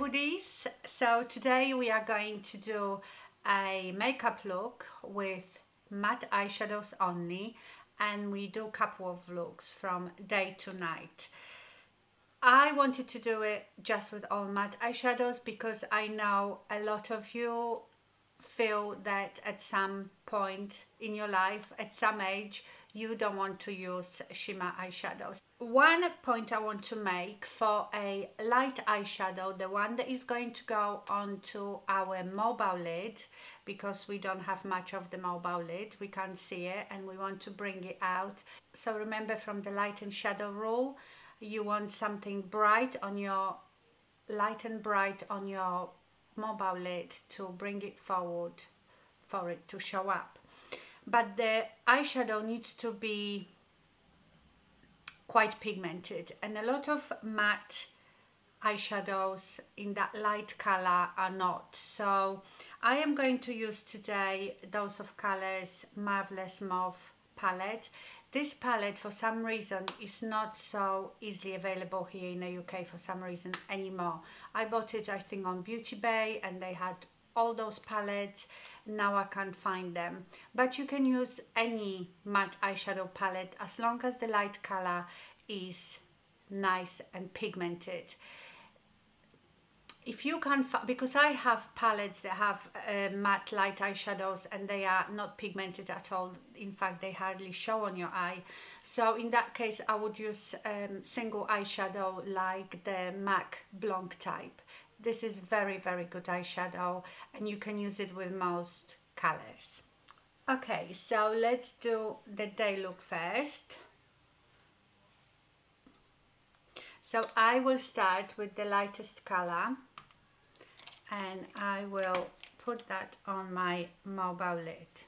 foodies. So today we are going to do a makeup look with matte eyeshadows only, and we do a couple of looks from day to night. I wanted to do it just with all matte eyeshadows because I know a lot of you feel that at some point in your life, at some age, you don't want to use shimmer eyeshadows. One point I want to make for a light eyeshadow, the one that is going to go onto our mobile lid, because we don't have much of the mobile lid, we can't see it and we want to bring it out. So remember, from the light and shadow rule, you want something bright on your, light and bright on your mobile lid to bring it forward for it to show up. But the eyeshadow needs to be quite pigmented, and a lot of matte eyeshadows in that light color are not. So I am going to use today those of Colors Marvelous Mauve palette. This palette for some reason is not so easily available here in the UK for some reason anymore. I bought it, I think, on Beauty Bay, and they had all those palettes. Now I can't find them, but you can use any matte eyeshadow palette as long as the light color is nice and pigmented. If you can't, because I have palettes that have matte light eyeshadows and they are not pigmented at all. In fact, they hardly show on your eye. So in that case, I would use single eyeshadow like the MAC Blanc type. This is very, very good eyeshadow, and you can use it with most colors. Okay, so let's do the day look first. So I will start with the lightest color, and I will put that on my mobile lid.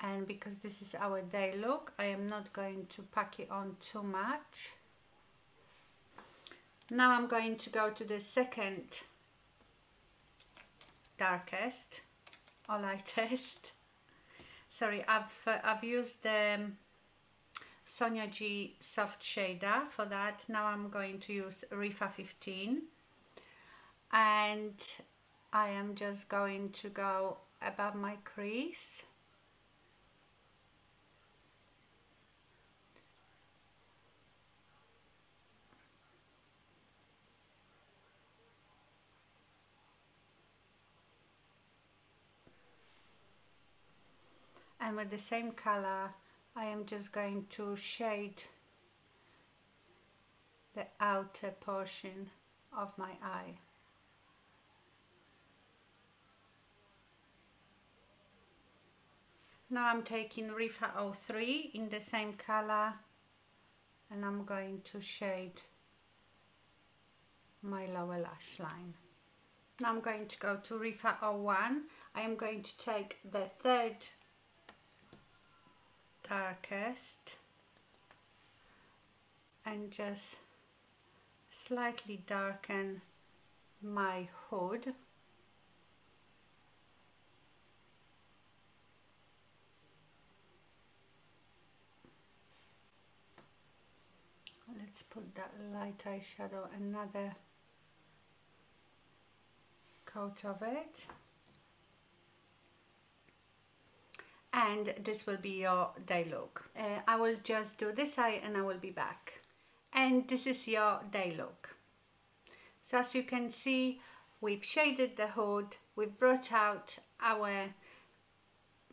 And because this is our day look, I am not going to pack it on too much. Now I'm going to go to the second darkest or lightest. Sorry, I've used the Sonia G soft shader for that. Now I'm going to use Rifa 15, and I am just going to go above my crease. And with the same color, I am just going to shade the outer portion of my eye. Now I'm taking Rifa 03 in the same color, and I'm going to shade my lower lash line. Now I'm going to go to Rifa 01. I am going to take the third darkest and just slightly darken my hood. Let's put that light eyeshadow, another coat of it. And this will be your day look. I will just do this eye and I will be back. And this is your day look. So as you can see, we've shaded the hood, we've brought out our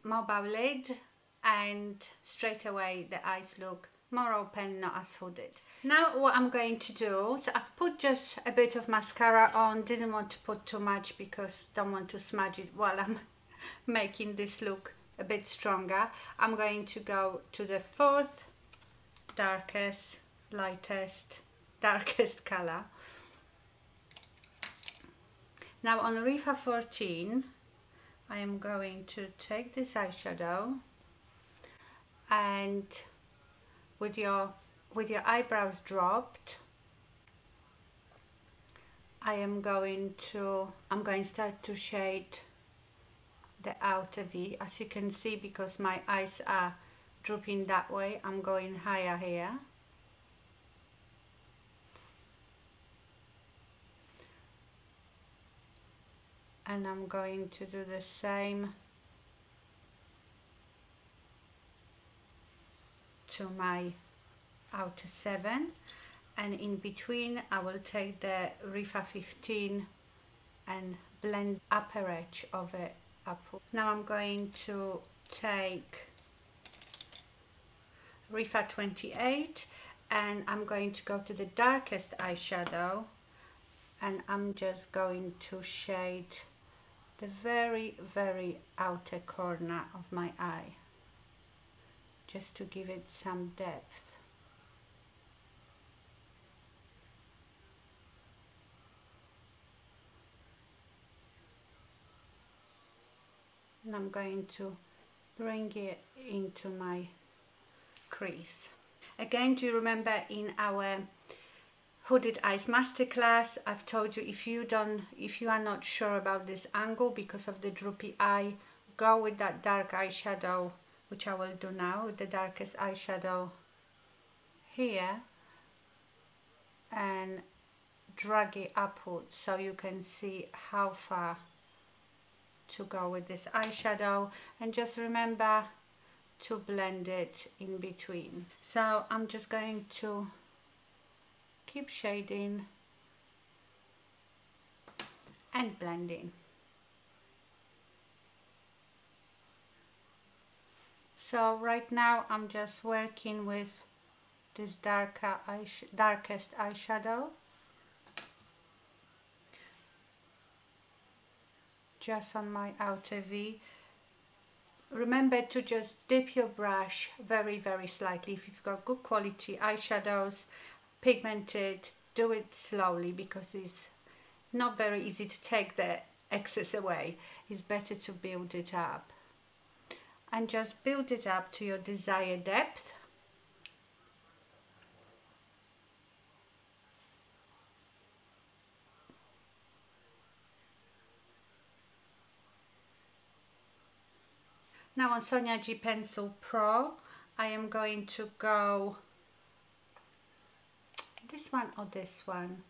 mobile lid, and straight away the eyes look more open, not as hooded. Now what I'm going to do, so I've put just a bit of mascara on, didn't want to put too much because don't want to smudge it while I'm making this look a bit stronger. I'm going to go to the fourth darkest, lightest, darkest color. Now on Rifa 14, I am going to take this eyeshadow, and with your eyebrows dropped, I'm going to start to shade the outer V, as you can see, because my eyes are drooping that way, I'm going higher here. And I'm going to do the same to my outer 7, and in between I will take the Rifa 15 and blend upper edge of it upwards. Now I'm going to take Rifa 28 and I'm going to go to the darkest eyeshadow, and I'm just going to shade the very outer corner of my eye, just to give it some depth. And I'm going to bring it into my crease. Again, do you remember in our Hooded Eyes Masterclass, I've told you if you are not sure about this angle because of the droopy eye, go with that dark eyeshadow, which I will do now, with the darkest eyeshadow here, and drag it upwards so you can see how far to go with this eyeshadow, and just remember to blend it in between. So I'm just going to keep shading and blending. So right now I'm just working with this darkest eyeshadow, just on my outer V. Remember to just dip your brush very slightly. If you've got good quality eyeshadows, pigmented, do it slowly because it's not very easy to take the excess away. It's better to build it up, and just build it up to your desired depth. Now on Sonia G Pencil Pro, I am going to go this one or this one.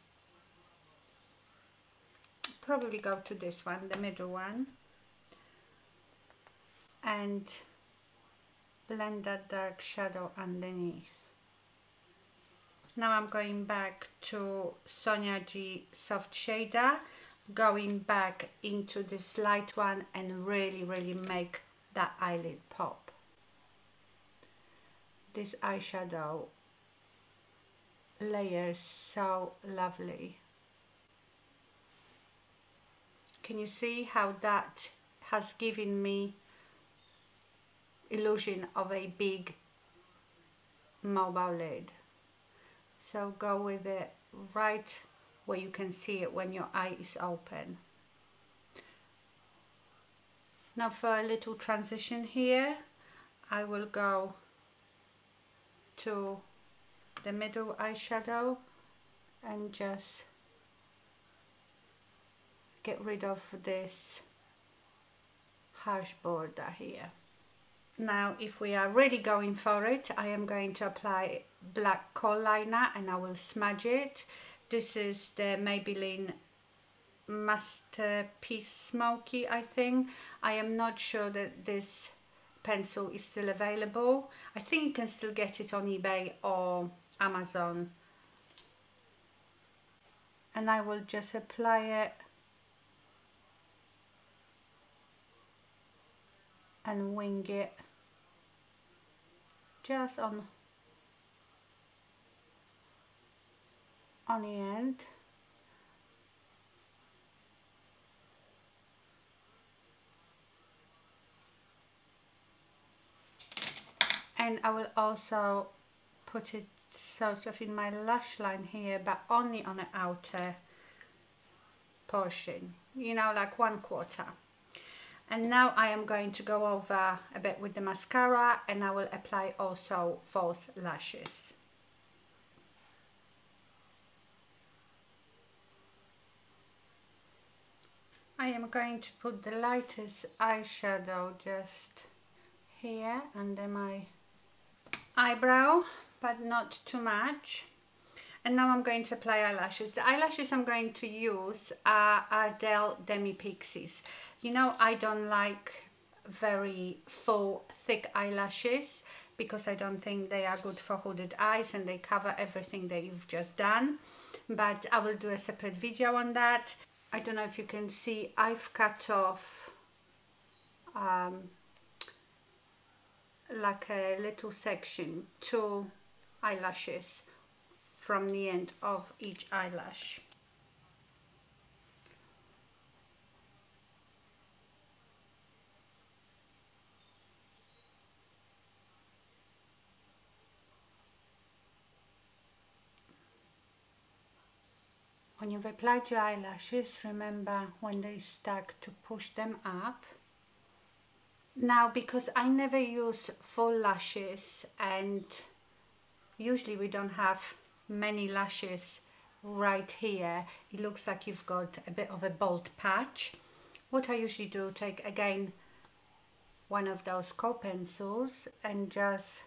Probably go to this one, the middle one, and blend that dark shadow underneath. Now I'm going back to Sonia G Soft Shader, going back into this light one and really make that eyelid pop. This eyeshadow layers so lovely. Can you see how that has given me illusion of a big mobile lid? So go with it right where you can see it when your eye is open. Now for a little transition here, I will go to the middle eyeshadow and just get rid of this harsh border here. Now if we are really going for it, I am going to apply black kohl liner and I will smudge it. This is the Maybelline Master Smoky, I think. I am not sure that this pencil is still available. I think you can still get it on eBay or Amazon. And I will just apply it and wing it just on the end. And I will also put it sort of in my lash line here, but only on the outer portion, you know, like 1/4. And now I am going to go over a bit with the mascara, and I will apply also false lashes. I am going to put the lightest eyeshadow just here under my eyebrow, but not too much. And now I'm going to apply eyelashes. The eyelashes I'm going to use are Ardel Demi Pixies. You know, I don't like very full, thick eyelashes because I don't think they are good for hooded eyes and they cover everything that you've just done. But I will do a separate video on that. I don't know if you can see, I've cut off like a little section, 2 eyelashes from the end of each eyelash. When you've applied your eyelashes, remember when they start to push them up. Now, because I never use full lashes and usually we don't have many lashes right here, it looks like you've got a bit of a bald patch. What I usually do, take again one of those kohl pencils and just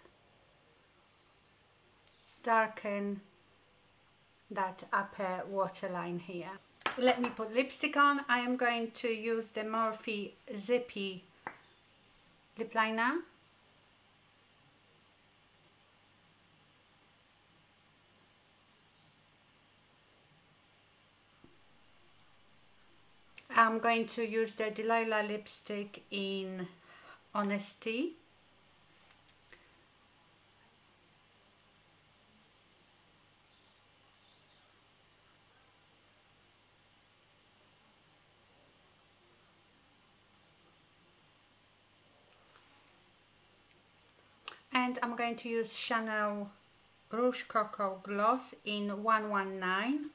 darken that upper waterline here. Let me put lipstick on. I am going to use the Morphe Zippy lip liner. I'm going to use the Delilah lipstick in Honesty. And I'm going to use Chanel Rouge Coco Gloss in 119.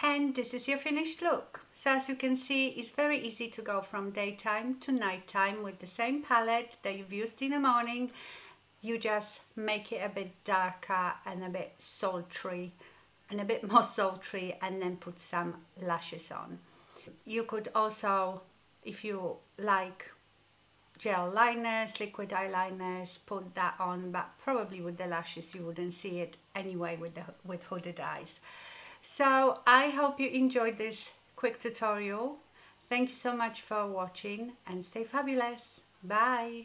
And this is your finished look. So as you can see, it's very easy to go from daytime to nighttime with the same palette that you've used in the morning. You just make it a bit darker and a bit sultry and a bit more sultry, and then put some lashes on. You could also, if you like gel liners, liquid eyeliners, put that on, but probably with the lashes you wouldn't see it anyway with hooded eyes. So I hope you enjoyed this quick tutorial. Thank you so much for watching and stay fabulous. Bye.